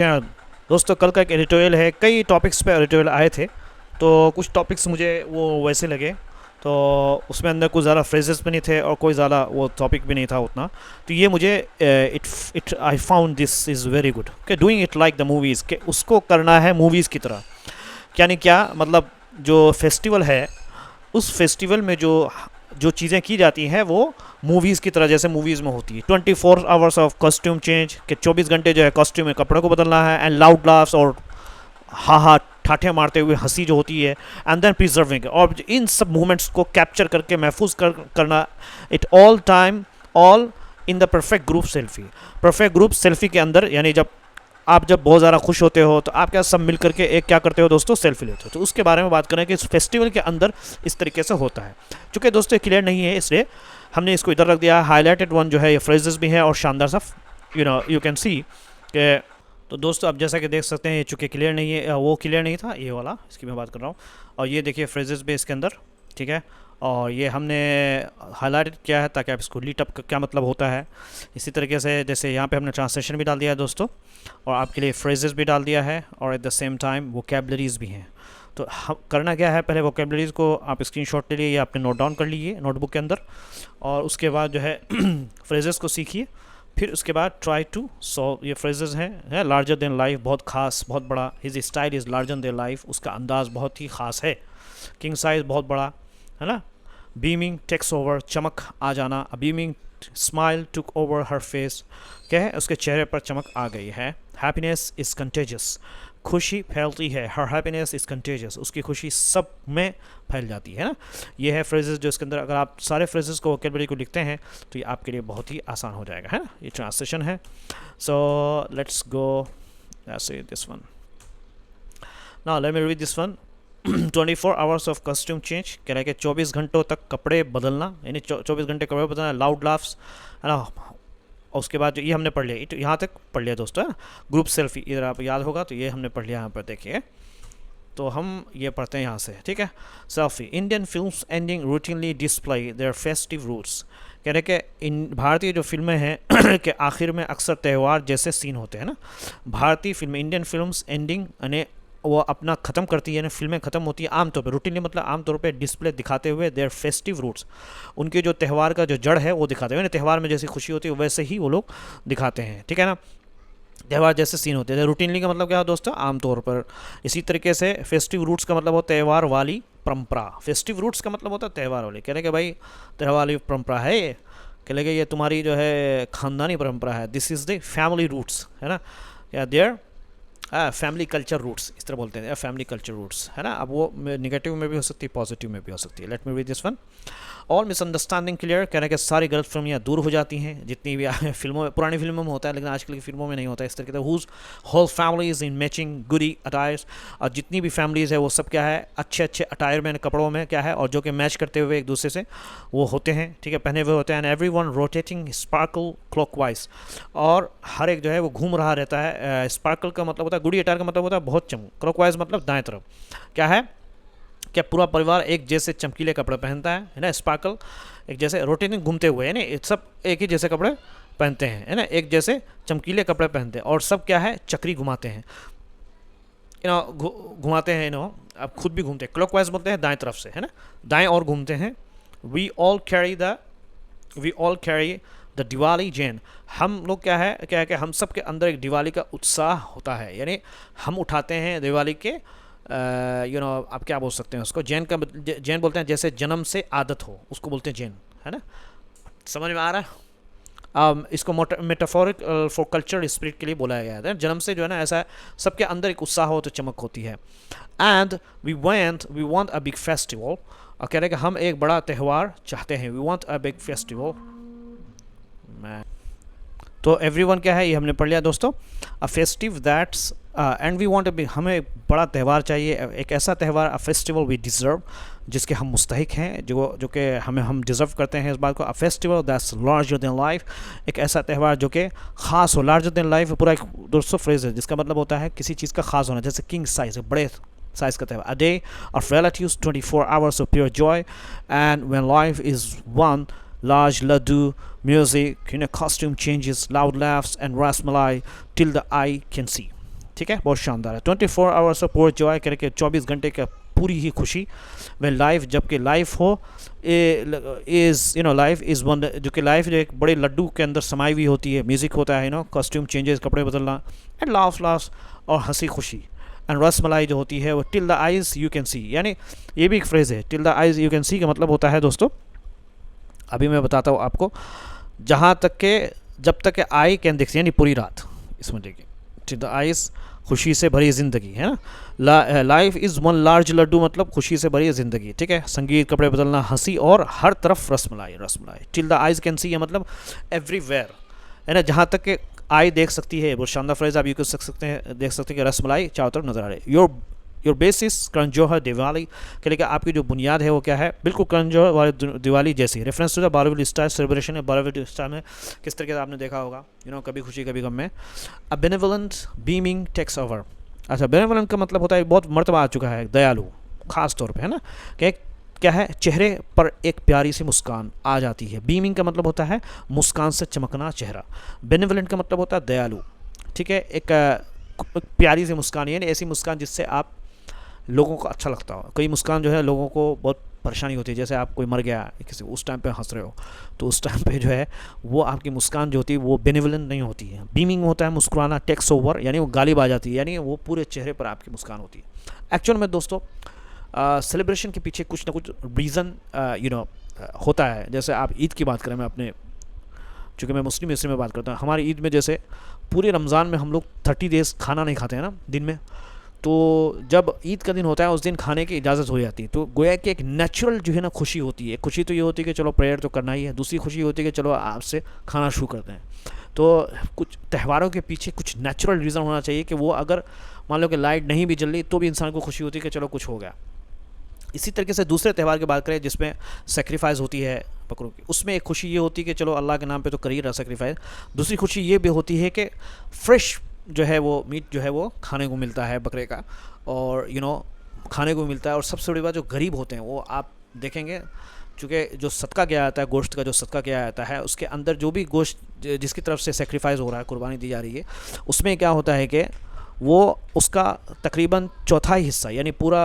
हाँ, दोस्तों कल का एक एडिटोरियल है। कई टॉपिक्स पे एडिटोरियल आए थे, तो कुछ टॉपिक्स मुझे वो वैसे लगे। तो उसमें अंदर कुछ ज़्यादा फ्रेजेस भी नहीं थे और कोई ज़्यादा वो टॉपिक भी नहीं था उतना। तो ये मुझे it it I found this is very good कि doing it like the movies, के उसको करना है मूवीज़ की तरह। यानी क्या मतलब, जो फेस्टिवल है उस फेस्टिवल में जो जो चीज़ें की जाती हैं वो मूवीज़ की तरह जैसे मूवीज़ में होती है। 24 आवर्स ऑफ कॉस्ट्यूम चेंज, के 24 घंटे जो है कॉस्ट्यूम में कपड़े को बदलना है, एंड लाउड लाफ्स और हा हा ठाठे मारते हुए हंसी जो होती है, एंड देन प्रिजर्विंग, और इन सब मूवमेंट्स को कैप्चर करके महफूज करना। It all time all in the perfect group selfie. Perfect group selfie के अंदर, यानी जब बहुत ज़्यादा खुश होते हो तो आप क्या सब मिल करके एक क्या करते हो दोस्तों, सेल्फी लेते हो। तो उसके बारे में बात करें कि इस फेस्टिवल के अंदर इस तरीके से होता है। चूँकि दोस्तों क्लियर नहीं है इसलिए हमने इसको इधर रख दिया। हाईलाइटेड वन जो है ये फ्रेजेस भी है और शानदार सा यू कैन सी के। तो दोस्तों अब जैसा कि देख सकते हैं, चूँकि क्लियर नहीं है, वो क्लियर नहीं था ये वाला, इसकी मैं बात कर रहा हूँ। और ये देखिए फ्रेजेस भी इसके अंदर, ठीक है। और ये हमने हाईलाइट किया है ताकि आप इसको लीट अप का क्या मतलब होता है। इसी तरीके से जैसे यहाँ पे हमने ट्रांसलेशन भी डाल दिया है दोस्तों, और आपके लिए फ्रेजेस भी डाल दिया है, और at the same time vocabularies भी हैं। तो हम करना क्या है, पहले वोकेबलरीज को आप स्क्रीनशॉट ले लिए या आपने नोट डाउन कर लीजिए नोटबुक के अंदर, और उसके बाद जो है फ्रेजेस को सीखिए। फिर उसके बाद ट्राई टू सॉल्व। ये फ्रेजेस हैं लार्जर देन लाइफ, बहुत खास, बहुत बड़ा। His style is larger than life, उसका अंदाज़ बहुत ही ख़ास है। किंग साइज बहुत बड़ा है ना। बीमिंग टेक्स ओवर, चमक आ जाना। बीमिंग स्माइल टुक ओवर हर फेस, क्या है उसके चेहरे पर चमक आ गई है। हैप्पीनेस इज़ कंटेजियस, खुशी फैलती है। हर हैप्पीनेस इज़ कंटेजियस, उसकी खुशी सब में फैल जाती है ना। ये है फ्रेजेस जो इसके अंदर, अगर आप सारे फ्रेजेस को वोकेबलरी को लिखते हैं तो ये आपके लिए बहुत ही आसान हो जाएगा, है ना। ये ट्रांसलेशन है। सो लेट्स गो ऐसे this one. Now let me read this one. 24 hours of costume change, कह रहा है कि 24 घंटों तक कपड़े बदलना, यानी 24 घंटे कपड़े बदलना। लाउड लाफ्स, है ना। और उसके बाद ये हमने पढ़ लिया, यहाँ तक पढ़ लिया दोस्तों, है। ग्रुप सेल्फी इधर आप याद होगा तो ये हमने पढ़ लिया। यहाँ पर देखिए, तो हम ये पढ़ते हैं यहाँ से, ठीक है। Selfie, Indian films ending routinely display their festive roots, कह रहे कि इन भारतीय जो फिल्में हैं के आखिर में अक्सर त्यौहार जैसे सीन होते हैं ना। भारतीय फिल्में, इंडियन फिल्म्स एंडिंग यानी वो अपना ख़त्म करती है, यानी फिल्में ख़त्म होती है आमतौर पर, रूटीनली मतलब आमतौर पे डिस्प्ले दिखाते हुए देयर फेस्टिव रूट्स, उनके जो त्यौहार का जो जड़ है वो दिखाते हुए, त्यौहार में जैसी खुशी होती है वैसे ही वो लोग दिखाते हैं, ठीक है ना। त्यौहार जैसे सीन होते हैं। रूटीनली का मतलब क्या है दोस्तों, आमतौर पर। इसी तरीके से फेस्टिव रूट्स का मतलब होता है त्यौहार वाली परंपरा। फेस्टिव रूट्स का मतलब होता है त्यौहार वाली, कह रहे कि भाई त्यौहार वाली परंपरा है ये, कह लगे ये तुम्हारी जो है ख़ानदानी परंपरा है। This is the family roots, है ना, या देयर फैमिली कल्चर रूट्स, इस तरह बोलते हैं फैमिली कल्चर रूट्स, है ना। अब वो नेगेटिव में भी हो सकती है, पॉजिटिव में भी हो सकती है। Let me read this one. All misunderstanding clear, कहने के सारी गलतफहमियाँ दूर हो जाती हैं, जितनी भी फिल्मों में, पुरानी फिल्मों में होता है लेकिन आजकल की फिल्मों में नहीं होता है इस तरीके से। Whose whole families in matching goody attires, और जितनी भी फैमिलीज़ है वो सब क्या है, अच्छे अच्छे अटायर में, कपड़ों में क्या है, और जो कि मैच करते हुए एक दूसरे से वो होते हैं, ठीक है, पहने हुए होते हैं। And every one rotating sparkle clockwise, और हर एक जो है वो घूम रहा रहता है। स्पार्कल का मतलब होता है, गुडी अटायर का मतलब होता है बहुत चमक, क्लॉकवाइज मतलब दाएं तरफ, क्या है, क्या पूरा परिवार एक जैसे चमकीले कपड़े पहनता है ना। स्पार्कल एक जैसे रोटेटिंग घूमते हुए, यानी सब एक ही जैसे कपड़े पहनते हैं, है ना, एक जैसे चमकीले कपड़े पहनते हैं, और सब क्या है, चक्री घुमाते हैं, घुमाते हैं, अब खुद भी घूमते हैं। क्लॉकवाइज बोलते हैं दाएं तरफ से, है ना, दाएं और घूमते हैं। We all carry the Diwali gene, हम लोग क्या है कि हम सब के अंदर एक दिवाली का उत्साह होता है, यानी हम उठाते हैं दिवाली के आप क्या बोल सकते हैं उसको, जैन बोलते हैं जैसे जन्म से आदत हो, उसको बोलते हैं जैन, है ना। समझ में आ रहा है। इसको मेटाफोरिक फॉर कल्चर स्पिरिट के लिए बोला गया है। जन्म से जो है ना, ऐसा सबके अंदर एक उत्साह हो तो चमक होती है। And we want a big festival, और कह रहे हैं कि हम एक बड़ा त्यौहार चाहते हैं। We want a big festival. तो एवरीवन क्या है, ये हमने पढ़ लिया दोस्तों। A festive that's and we want be, हमें एक बड़ा त्यौहार चाहिए, एक ऐसा त्यौहार, अ फेस्टिवल वी डिज़र्व, जिसके हम मुस्तहिक हैं, जो कि हम डिज़र्व करते हैं इस बात को। A festival that's larger than life, एक ऐसा त्यौहार जो कि ख़ास हो। लार्जर देन लाइफ पूरा एक दोस्तों फ्रेज है जिसका मतलब होता है किसी चीज़ का ख़ास होना, जैसे किंग साइज, बड़े साइज का त्यौहार। A day of relatives, 24 hours of pure joy, and when life is one large laddu, music, costume changes, loud laughs, and rasmalai till the eye can see. ठीक है, बहुत शानदार है। 24 आवर्स ऑफ प्योर जॉय करके 24 घंटे का पूरी ही खुशी वे लाइफ, जबकि लाइफ हो इज़ लाइफ इज़ वन, जो कि लाइफ जो एक बड़े लड्डू के अंदर समाई हुई होती है। म्यूज़िक होता है कॉस्ट्यूम चेंजेस, कपड़े बदलना, एंड लाफ और हंसी खुशी। एंड रसमलाई जो होती है वो till the eyes you can see, यानी ये भी एक फ्रेज़ है, till the eyes you can see का मतलब होता है दोस्तों, अभी मैं बताता हूँ आपको, जहाँ तक के जब तक के आई कैन देखते, यानी पूरी रात, इसमें देखिए टिल द आइज़ खुशी से भरी ज़िंदगी है ना। Life is one large laddoo मतलब खुशी से भरी ज़िंदगी, ठीक है। संगीत, कपड़े बदलना, हंसी और हर तरफ rasmalai rasmalai. Till the eyes can see मतलब एवरीवेयर है ना, जहाँ तक के आई देख सकती है। वो शानदार फ्रेज आप यूज कर सकते हैं, देख सकते हैं कि रसमलाई चारों तरफ नजर आ रही है। योर बेसिस करण जौहर दिवाली के लिए आपकी जो बुनियाद है वो क्या है, बिल्कुल करण जौहर वाली दिवाली जैसी। Reference to the Bollywood style celebration है। बॉलीवुड स्टाइल में किस तरीके से आपने देखा होगा, कभी खुशी कभी गम में। अ बेनेवलेंट बीमिंग टेक्स ओवर। अच्छा, बेनेवलेंट का मतलब होता है, बहुत मर्तबा आ चुका है, दयालु खास तौर पे है ना, कि क्या है, चेहरे पर एक प्यारी सी मुस्कान आ जाती है। बीमिंग का मतलब होता है मुस्कान से चमकना चेहरा। बेनेवलेंट का मतलब होता है दयालु, ठीक है। एक प्यारी सी मुस्कान, यानी ऐसी मुस्कान जिससे आप लोगों को अच्छा लगता हो। कई मुस्कान जो है लोगों को बहुत परेशानी होती है, जैसे आप कोई मर गया किसी, उस टाइम पे हंस रहे हो, तो उस टाइम पे जो है वो आपकी मुस्कान जो होती है वो बेनेवलेंट नहीं होती है। बीमिंग होता है मुस्कुराना, टेक्स ओवर यानी वो गालिब आ जाती है, यानी वो पूरे चेहरे पर आपकी मुस्कान होती है। एक्चुअल में दोस्तों सेलिब्रेशन के पीछे कुछ ना कुछ रीज़न होता है। जैसे आप ईद की बात करें, मैं अपने, चूँकि मैं मुस्लिम हिस्से में बात करता हूँ, हमारी ईद में जैसे पूरे रमज़ान में हम लोग 30 डेज़ खाना नहीं खाते हैं ना दिन में, तो जब ईद का दिन होता है उस दिन खाने की इजाज़त हो जाती है। तो गोया कि एक नेचुरल जो है ना खुशी होती है। खुशी तो ये होती है कि चलो प्रेयर तो करना ही है, दूसरी खुशी होती है कि चलो आपसे खाना शुरू करते हैं। तो कुछ त्योहारों के पीछे कुछ नेचुरल रीज़न होना चाहिए कि वो अगर मान लो कि लाइट नहीं भी जल रही तो भी इंसान को खुशी होती है कि चलो कुछ हो गया। इसी तरीके से दूसरे त्यौहार की बात करें जिसमें सेक्रीफाइस होती है बकरों की, उसमें एक खुशी ये होती है कि चलो अल्लाह के नाम पे तो कर ही रहा सेक्रीफाइस। दूसरी खुशी ये भी होती है कि फ्रेश जो है वो मीट जो है वो खाने को मिलता है बकरे का, और खाने को मिलता है। और सबसे बड़ी बात, जो गरीब होते हैं वो आप देखेंगे, चूँकि जो सदका किया जाता है, गोश्त का जो सदका किया जाता है, उसके अंदर जो भी गोश्त जिसकी तरफ से सेक्रीफाइस हो रहा है, कुर्बानी दी जा रही है, उसमें क्या होता है कि वो उसका तकरीबन चौथाई हिस्सा, यानी पूरा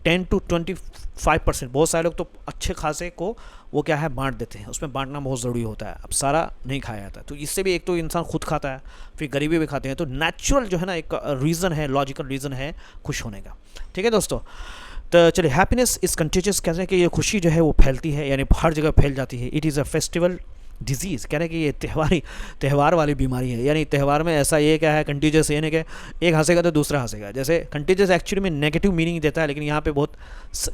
10 to 25%, बहुत सारे लोग तो अच्छे खासे को वो क्या है बांट देते हैं। उसमें बांटना बहुत ज़रूरी होता है, अब सारा नहीं खाया जाता। तो इससे भी एक तो इंसान खुद खाता है, फिर गरीबी भी खाते हैं। तो नेचुरल जो है ना एक रीज़न है, लॉजिकल रीज़न है खुश होने का, ठीक है दोस्तों। तो चलिए, हैप्पीनेस इज़ कंटेजियस, कहते हैं कि ये खुशी जो है वो फैलती है, यानी हर जगह फैल जाती है। It is a festival disease, कह रहे हैं कि ये त्यौहार वाली बीमारी है। यानी त्यौहार में ऐसा ये क्या है, कंटीजियस, यानी कि एक हंसेगा तो दूसरा हंसेगा। जैसे कंटीजियस एक्चुअली में नेगेटिव मीनिंग देता है, लेकिन यहाँ पे बहुत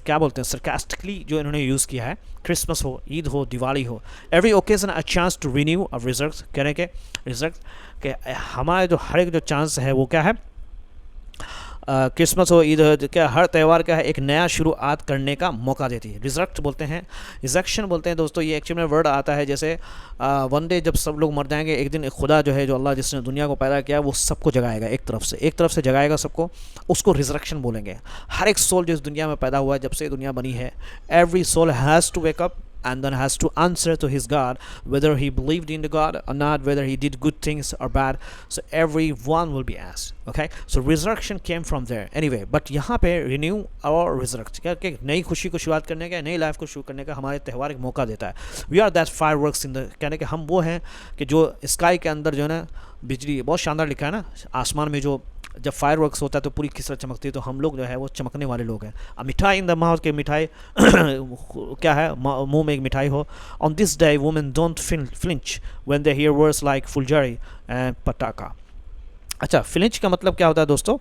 क्या बोलते हैं, सरकास्टिकली जो इन्होंने यूज़ किया है। क्रिसमस हो, ईद हो, दिवाली हो, every occasion a chance to renew a result, कह रहे हैं कि रिजल्ट के हमारे जो हर एक जो चांस है वो क्या है, क्रिसमस हो, ईद हो, क्या हर त्यौहार क्या है एक नया शुरुआत करने का मौका देती है। रिजरेक्ट बोलते हैं, रिजरेक्शन बोलते हैं दोस्तों, ये एक्चुअली में वर्ड आता है जैसे वन डे जब सब लोग मर जाएंगे, एक दिन खुदा जो है, जो अल्लाह जिसने दुनिया को पैदा किया, वो सबको जगाएगा एक तरफ से जगाएगा सबको, उसको रिजरेक्शन बोलेंगे। हर एक सोल जो इस दुनिया में पैदा हुआ है, जब से दुनिया बनी है, every soul has to wake up and then has to answer to his God, whether he believed in the God or not, whether he did good things or bad. So everyone will be asked. Okay, so resurrection came from there anyway, but यहाँ पे renew और resurrect क्या कि नई खुशी को शुरुआत करने का, नई लाइफ को शुरू करने का हमारे त्यौहार एक मौका देता है। We are that fireworks in the, कहने कि हम वो हैं कि जो स्काई के अंदर जो है ना बिजली, बहुत शानदार लिखा है ना, आसमान में जो जब फायरवर्क्स होता है तो पूरी किसरा चमकती है, तो हम लोग जो है वो चमकने वाले लोग हैं। मिठाई इन द माउथ, के मिठाई क्या है, मुंह में एक मिठाई हो। On this day women don't flinch when they hear words like फुलझड़ी एंड पटाखा। अच्छा, फ्लिंच का मतलब क्या होता है दोस्तों,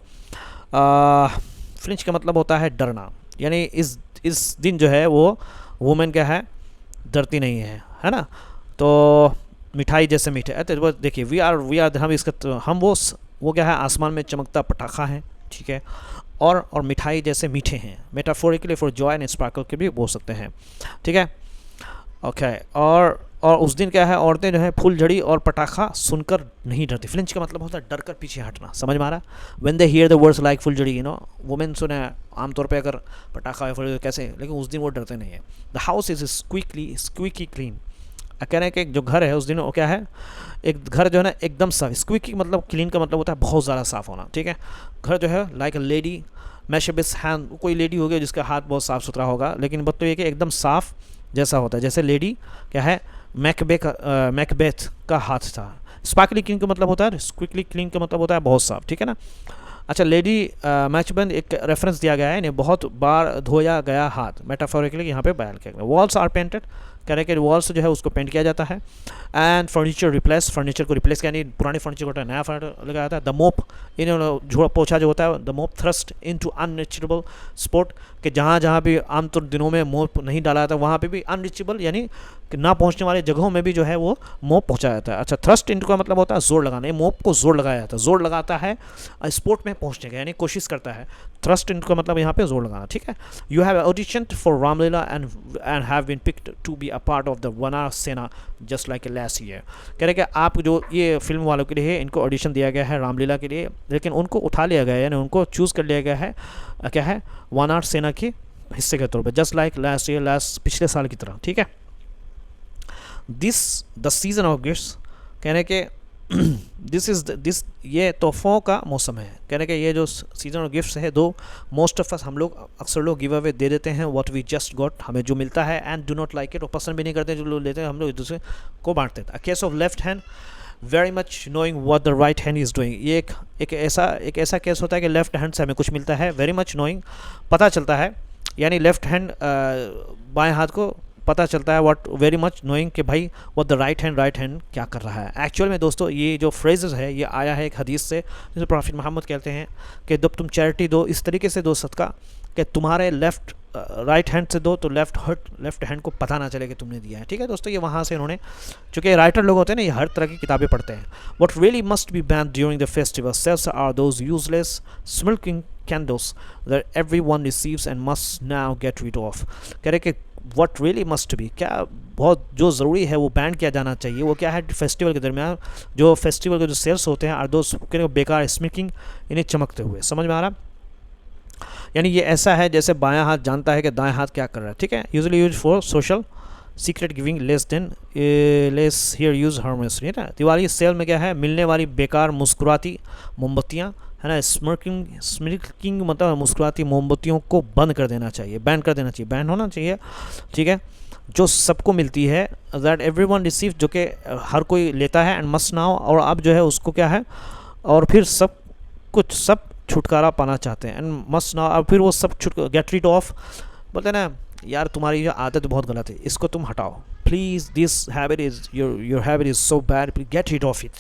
फ्लिंच का मतलब होता है डरना, यानी इस दिन जो है वो वुमेन क्या है, डरती नहीं है ना। तो मिठाई जैसे मीठे, तो देखिए वी आर हम इसका हम वो क्या है, आसमान में चमकता पटाखा है, ठीक है, और मिठाई जैसे मीठे हैं। Metaphorically for Joy and sparkle के भी बोल सकते हैं, ठीक है, ओके। और उस दिन क्या है, औरतें जो है फुलझड़ी और पटाखा सुनकर नहीं डरती। फ्लिंच का मतलब होता है डर कर पीछे हटना, समझ में आ रहा है। When they hear the words like फुलझड़ी, वुमेन सुने आमतौर पे अगर पटाखा या फुलझड़ी कैसे, लेकिन उस दिन वो डरते नहीं है। The house is squeaky clean, कह रहे हैं कि जो घर है उस दिन वो क्या है, एक घर जो है ना एकदम साफ, स्क्विकी मतलब क्लीन का मतलब होता है बहुत ज़्यादा साफ़ होना, ठीक है। घर जो है लाइक अ लेडी मैशबिस हैंड, कोई लेडी होगी जिसका हाथ बहुत साफ़ सुथरा होगा, लेकिन बात तो ये कि एकदम साफ़ जैसा होता है, जैसे लेडी क्या है मैकबेथ का हाथ था। स्पार्कली क्लीन का मतलब होता है, क्विकली क्लीन का मतलब होता है बहुत साफ, ठीक है ना। अच्छा, लेडी मैचबंद एक रेफरेंस दिया गया है, इन्हें बहुत बार धोया गया हाथ, मेटाफोरिकली यहाँ पे बयान किया गया। वॉल्स आर पेंटेड, कह रहे हैं कि वॉल्स जो है उसको पेंट किया जाता है। एंड फर्नीचर रिप्लेस, फर्नीचर को रिप्लेस यानी पुराने फर्नीचर को नया फर्नीचर लगाया जाता है। द मोप, इन्होंने झोड़ा पोछा जो होता है, द मोप थ्रस्ट इनटू अनरीचेबल स्पॉट, कि जहाँ जहाँ भी आमतौर दिनों में मोप नहीं डाला जाता वहाँ पे भी अनरीचेबल यानी कि ना पहुँचने वाले जगहों में भी जो है वो मोप पहुँचाया जाता है। अच्छा, थ्रस्ट इनटू का मतलब होता है जोर लगाना, मोप को जोर लगाया जाता है, जोर लगाता है स्पोर्ट में पहुँचने का, यानी कोशिश करता है। थ्रस्ट इनटू का मतलब यहाँ पे जोर लगाना, ठीक है। You have audition for Ramlila and have been picked to be a part of the vanar sena just like a last year. कह रहे कि आप जो ये फिल्म वालों के लिए इनको ऑडिशन दिया गया है रामलीला के लिए, लेकिन उनको उठा लिया गया है, यानी उनको चूज़ कर लिया गया है क्या है, वानर सेना के हिस्से के तौर पर, just like last year, last पिछले साल की तरह, ठीक है। This the season off gifts, कहने के दिस ये तोहफ़ों का मौसम है, कहने के ये जो सीज़न ऑफ गिफ्ट्स है, दो मोस्ट ऑफ अस हम लोग अक्सर लोग गिव अवे दे देते हैं व्हाट वी जस्ट गॉट, हमें जो मिलता है, and do not like it, और पसंद भी नहीं करते जो लोग लेते हैं, हम लोग एक दूसरे को बांटते हैं। A case of left hand very much knowing what the right hand is doing, ये एक ऐसा केस होता है कि लेफ्ट हैंड से हमें कुछ मिलता है, वेरी मच नोइंग पता चलता है, यानी लेफ्ट हैंड बाएं हाथ को पता चलता है, व्हाट वेरी मच नोइंग कि भाई व्हाट द राइट हैंड क्या कर रहा है। एक्चुअल में दोस्तों ये जो फ्रेजेस है ये आया है एक हदीस से, जिसे प्रॉफिट मोहम्मद कहते हैं कि जब तुम चैरिटी दो इस तरीके से दो सदका कि तुम्हारे लेफ्ट राइट हैंड से दो तो लेफ्ट हैंड को पता ना चले कि तुमने दिया है, ठीक है दोस्तों। ये वहाँ से इन्होंने, चूँकि राइटर लोग होते हैं ना, ये हर तरह की किताबें पढ़ते हैं। What really must be ban during the festival sales are those useless smoking candles that everyone receives and must now get rid of. कह रहे कि व्हाट रियली मस्ट बी, क्या बहुत जो ज़रूरी है वो बैन किया जाना चाहिए, वो क्या है, फेस्टिवल के दरमियान जो फेस्टिवल के जो सेल्स होते हैं आर दोज बेकार स्मोकिंग, इन्हें चमकते हुए, समझ में आ रहा। यानी ये ऐसा है जैसे बायां हाथ जानता है कि दाएं हाथ क्या कर रहा है, ठीक है। Usually use for social secret giving less here use harmoniously, है ना। दिवाली सेल में क्या है, मिलने वाली बेकार मुस्कुराती मोमबत्तियाँ, है ना। स्मर्किंग मतलब मुस्कुराती मोमबत्तियों को बंद कर देना चाहिए, बैन कर देना चाहिए, बैन होना चाहिए, ठीक है। जो सबको मिलती है, दैट एवरीवन रिसीव, जो कि हर कोई लेता है, एंड मस्ट नाउ, और अब जो है उसको क्या है, और फिर सब छुटकारा पाना चाहते हैं, एंड मस्ट नाउ, अब फिर वो सब गेट रीड ऑफ, बोलते हैं ना यार तुम्हारी ये आदत बहुत गलत है, इसको तुम हटाओ please, this habit is your habit is so bad, please get rid of it,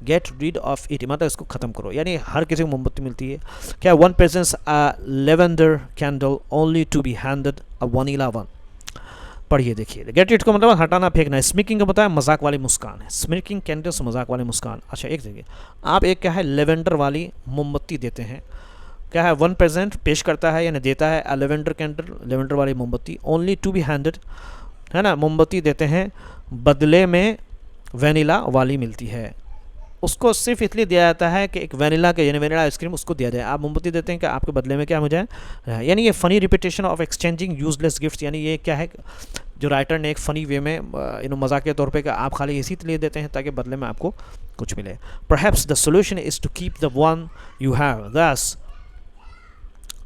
get rid of it, मतलब इसको ख़त्म करो। यानी हर किसी को मोमबत्ती मिलती है, क्या one presents a lavender candle only to be handed a vanilla one. पढ़िए देखिए, गेट इट का मतलब हटाना फेंकना, स्मोकिंग का बताया मजाक वाली मुस्कान है, स्मोकिंग कैंडल्स मजाक वाली मुस्कान। अच्छा एक देखिए, आप एक क्या है लेवेंडर वाली मोमबत्ती देते हैं, क्या है वन प्रेजेंट पेश करता है यानी देता है, अ लेवेंडर कैंडल लेवेंडर वाली मोमबत्ती, ओनली टू बी हैंडेड, है ना, मोमबत्ती देते हैं, बदले में वनीला वाली मिलती है, उसको सिर्फ इसलिए दिया जाता है कि एक वनीला के यानी वनीला आइसक्रीम उसको दिया जाए, आप मोमबत्ती देते हैं कि आपके बदले में क्या हो जाए, यानी ये funny repetition of exchanging useless gifts, यानी ये क्या है जो राइटर ने एक फ़नी वे में मजाक के तौर पे कि आप खाली इसी लिए देते हैं ताकि बदले में आपको कुछ मिले। Perhaps the solution is to keep the one you have, दस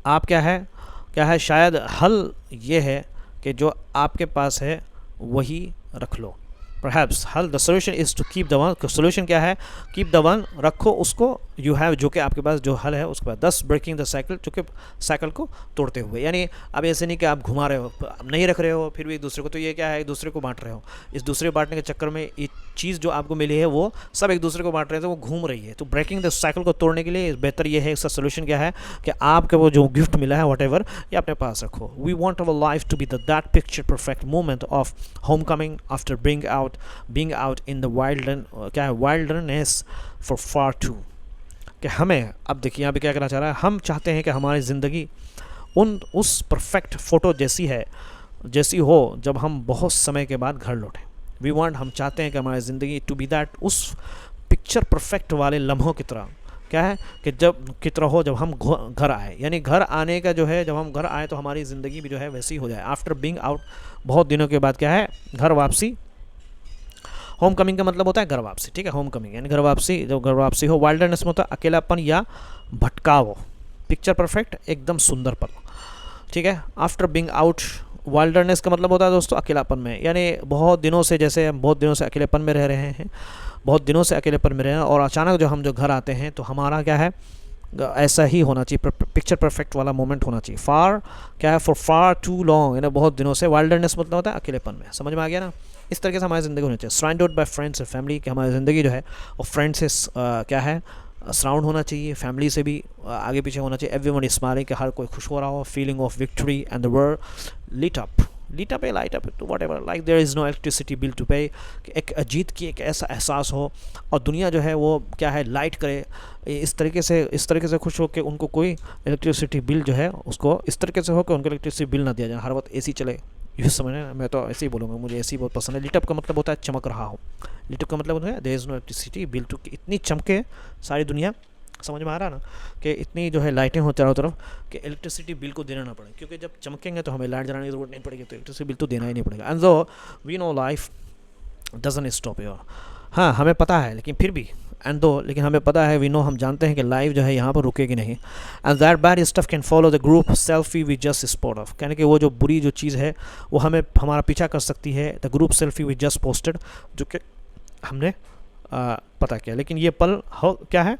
आप क्या है शायद हल ये है कि जो आपके पास है वही रख लो। परहैप्स हल, the solution is to keep the one, solution क्या है, कीप द वन, रखो उसको, यू हैव जो कि आपके पास जो हल है उसके बाद, दस ब्रेकिंग द साइकिल, जो कि साइकिल को तोड़ते हुए, यानी अब ऐसे नहीं कि आप घुमा रहे हो, नहीं रख रहे हो फिर भी एक दूसरे को, तो ये क्या है एक दूसरे को बांट रहे हो, इस दूसरे बांटने के चक्कर में ये चीज़ जो आपको मिली है वो सब एक दूसरे को बांट रहे थे, वो घूम रही है। तो ब्रेकिंग द साइकिल को तोड़ने के लिए बेहतर ये है, इसका सोल्यूशन क्या है कि आपके वो जो गिफ्ट मिला है वट एवर ये अपने पास रखो। We want our life to be that picture perfect moment of home coming after being out in the wilderness for far too, कि हमें अब देखिए यहाँ पे क्या करना चाह रहा है, हम चाहते हैं कि हमारी ज़िंदगी उस परफेक्ट फ़ोटो जैसी हो जब हम बहुत समय के बाद घर लौटें। हम चाहते हैं कि हमारी ज़िंदगी टू बी दैट, उस पिक्चर परफेक्ट वाले लम्हों की तरह क्या है कि जब कित रहो जब हम घर आए, यानी घर आने का जो है, जब हम घर आए तो हमारी ज़िंदगी भी जो है वैसी हो जाए। आफ्टर बीइंग आउट, बहुत दिनों के बाद क्या है, घर वापसी। होम कमिंग का मतलब होता है घर वापसी, ठीक है। होम कमिंग यानी घर वापसी, जब घर वापसी हो। वाइल्डरनेस में होता है अकेलापन या भटकाव। पिक्चर परफेक्ट, एकदम सुंदर पल, ठीक है। आफ्टर बीइंग आउट, वाइल्डरनेस का मतलब होता है दोस्तों अकेलापन में, यानी बहुत दिनों से, जैसे हम बहुत दिनों से अकेलेपन में रह रहे हैं, बहुत दिनों से अकेलेपन में रहे हैं, और अचानक जो हम जो घर आते हैं तो हमारा क्या है, ऐसा ही होना चाहिए, पिक्चर परफेक्ट वाला मोमेंट होना चाहिए। फार क्या है, फॉर फार टू लॉन्ग, यानी बहुत दिनों से। वाइल्डरनेस मतलब होता है अकेलेपन में, समझ में आ गया ना। इस तरीके से हमारी ज़िंदगी होनी चाहिए। Surrounded by friends and family, कि हमारी ज़िंदगी जो है वो फ्रेंड से क्या है, सराउंड होना चाहिए, फैमिली से भी आगे पीछे होना चाहिए। एवरीवन इज स्माइलिंग, कि हर कोई खुश हो रहा हो। Feeling of victory and the world lit up, light up to whatever, like there is no electricity bill to pay. एक जीत की एक ऐसा एहसास हो, और दुनिया जो है वो क्या है, लाइट करे, इस तरीके से खुश हो कि उनको कोई इलेक्ट्रिसिटी बिल जो है उसको इस तरीके से हो कि उनको इलेक्ट्रिसिटी बिल ना दिया जाए, हर वक्त एसी चले। ये समझना, मैं तो ऐसे ही बोलूँगा, मुझे एसी बहुत पसंद है। लिटअप का मतलब होता है चमक रहा हो। लिटअप का मतलब होता है there is no electricity bill too, इतनी चमके सारी दुनिया, समझ में आ रहा है ना, कि इतनी जो है लाइटें हो चारों तरफ कि इलेक्ट्रिसिटी बिल को देना ना पड़े, क्योंकि जब चमकेंगे तो हमें लाइट जलाने की जरूरत नहीं पड़ेगी, तो इलेक्ट्रिसिटी बिल तो देना ही नहीं पड़ेगा। And though we know life doesn't stop your, हाँ हमें पता है, लेकिन फिर भी लेकिन हमें पता है, वी नो, हम जानते हैं कि लाइफ जो है यहाँ पर रुकेगी नहीं। And that bad stuff can follow the group selfie we just spot of, कहने कि वो जो बुरी जो चीज़ है वो हमें हमारा पीछा कर सकती है। The group selfie we just posted, जो कि हमने पता किया, लेकिन ये पल हो क्या है,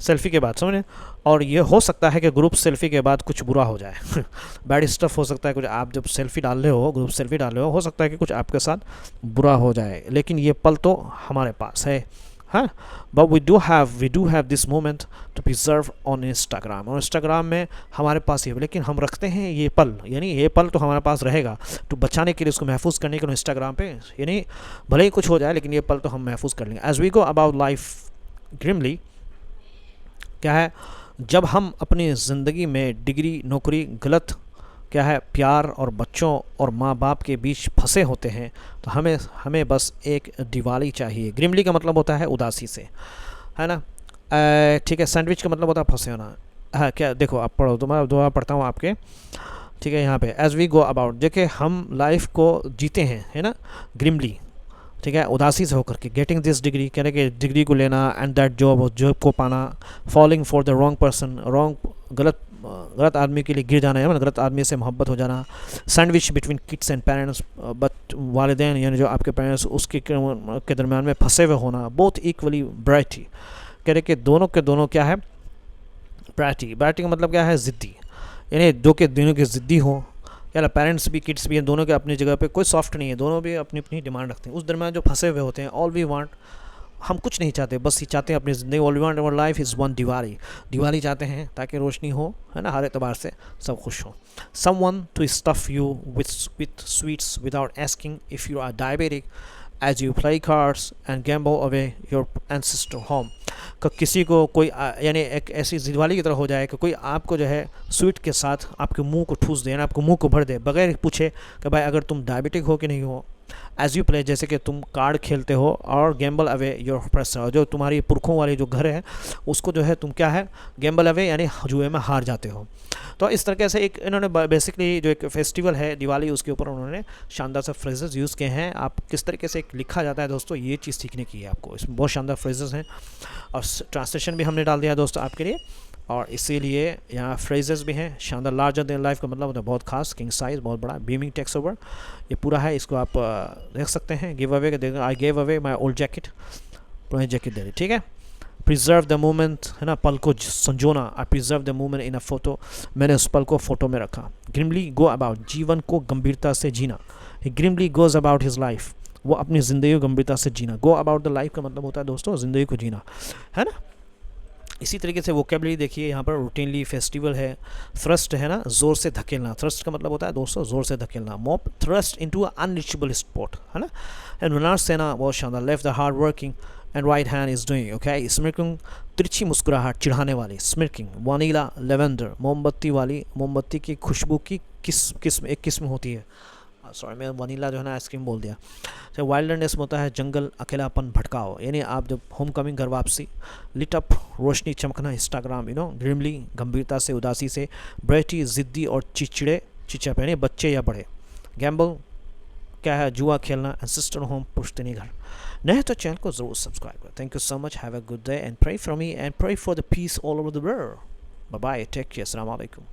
सेल्फी के बाद, समझे। और ये हो सकता है कि ग्रुप सेल्फी के बाद कुछ बुरा हो जाए बैड स्टफ हो सकता है कुछ, आप जब सेल्फी डाल रहे हो, ग्रुप सेल्फी डाल रहे हो सकता है कि कुछ आपके साथ बुरा हो जाए, लेकिन ये पल तो हमारे पास है, हाँ। But we do have this moment to preserve on Instagram, और इंस्टाग्राम में हमारे पास ये, लेकिन हम रखते हैं ये पल, यानी ये पल तो हमारे पास रहेगा, तो बचाने के लिए, उसको महफूज करने के लिए इंस्टाग्राम पे, यानी भले ही कुछ हो जाए लेकिन ये पल तो हम महफूज कर लेंगे। As we go about life grimly, क्या है, जब हम अपनी ज़िंदगी में डिग्री, नौकरी, गलत क्या है, प्यार और बच्चों और माँ बाप के बीच फंसे होते हैं, तो हमें बस एक दिवाली चाहिए। ग्रिमली का मतलब होता है उदासी से, है ना, ठीक है। सैंडविच का मतलब होता है फंसे होना, हाँ। क्या, देखो आप पढ़ो, तो मैं दोबारा पढ़ता हूँ आपके, ठीक है। यहाँ पे एज वी गो अबाउट, देखिए हम लाइफ को जीते हैं, है ना, ग्रिमली, ठीक है, उदासी से होकर के। गेटिंग दिस डिग्री, कहने के डिग्री को लेना, एंड दैट जॉब को पाना। Falling for the wrong person, गलत आदमी के लिए गिर जाना, है गलत आदमी से मोहब्बत हो जाना। Sandwich between kids and parents, but वालिदैन यानी जो आपके पेरेंट्स उसके के दरमियान में फंसे हुए होना। बोथ इक्वली ब्राइटी, कह रहे कि दोनों के दोनों क्या है, ब्राइटी का मतलब क्या है, ज़िद्दी, यानी दोनों के ज़िद्दी हो, यार पेरेंट्स भी किड्स भी हैं, दोनों के अपनी जगह पे कोई सॉफ्ट नहीं है, दोनों भी अपनी अपनी डिमांड रखते हैं। उस दरमियान जो फंसे हुए होते हैं, ऑल वी वांट, हम कुछ नहीं चाहते, बस ये चाहते हैं अपनी ज़िंदगी, all we want our life is one Diwali चाहते हैं, ताकि रोशनी हो, है ना, हर एतबार से सब खुश हो। Someone to stuff you with sweets without asking if you are diabetic as you play cards and gamble away your ancestor home. किसी को कोई यानी एक ऐसी दिवाली की तरह हो जाए कि कोई आपको जो है स्वीट के साथ आपके मुंह को ठूस दे, यानी आपको मुंह को भर दे, बगैर पूछे कि भाई अगर तुम डायबिटिक हो कि नहीं हो। एज यू प्ले, जैसे कि तुम कार्ड खेलते हो, और गैम्बल अवे योर प्रेशर, जो तुम्हारी पुरखों वाली जो घर है उसको जो है तुम क्या है, गैम्बल अवे यानी जुए में हार जाते हो। तो इस तरीके से एक इन्होंने बेसिकली जो एक फेस्टिवल है दिवाली, उसके ऊपर उन्होंने शानदार से फ्रेजेस यूज़ किए हैं। आप किस तरीके से एक लिखा जाता है दोस्तों, ये चीज़ सीखने की है आपको, इसमें बहुत शानदार फ्रेजेस हैं, और ट्रांसलेशन भी हमने डाल दिया दोस्तों आपके लिए, और इसीलिए यहाँ फ्रेजेस भी हैं शानदार। लार्जर देन लाइफ का मतलब होता है बहुत खास, किंग साइज, बहुत बड़ा, बीमिंग टेक्स ओवर, ये पूरा है, इसको आप देख सकते हैं। गिव अवे का, I give away my old jacket, पुरानी जैकेट दे रही, ठीक है। प्रिजर्व द मोमेंट, है ना, पल को संजोना। I preserve the moment in a photo, मैंने उस पल को फोटो में रखा। ग्रिमली गो अबाउट, जीवन को गंभीरता से जीना। Grimly goes about his life, वो अपनी ज़िंदगी को गंभीरता से जीना। गो अबाउट द लाइफ का मतलब होता है दोस्तों ज़िंदगी को जीना, है ना। इसी तरीके से वोकेबलरी देखिए यहाँ पर, रूटीनली, फेस्टिवल है। थ्रस्ट है ना, ज़ोर से धकेलना, थ्रस्ट का मतलब होता है दोस्तों ज़ोर से धकेलना। Mop thrust into unreachable spot, है ना। एंड विनाश सेना, बहुत शानदार। Left the hard working and right hand is doing, okay. Smirking, तिरछी मुस्कुराहट, चिढ़ाने वाली। स्मिर्किंग, वनीला, लेवेंडर, मोमबत्ती वाली, मोमबत्ती की खुशबू की किस्म, एक किस्म होती है, सॉरी मैं वनीला जो है ना आइसक्रीम बोल दिया। तो वाइल्डनेस में होता है जंगल, अकेलापन, भटकाव, यानी आप जब होम कमिंग घर वापसी, लिट अप रोशनी चमकना, इंस्टाग्राम ग्रिमली गंभीरता से, उदासी से, ब्रेटी जिद्दी और चिचड़े चिचप यानी बच्चे या बड़े, गैम्बल क्या है जुआ खेलना, एंसिस्टर होम पुश्तनी घर। नहीं तो चैनल को ज़रूर सब्सक्राइब करें। Thank you so much, have a good day and pray for me and pray for the peace all over the world. Bye bye, take care, अस्सलाम वालेकुम।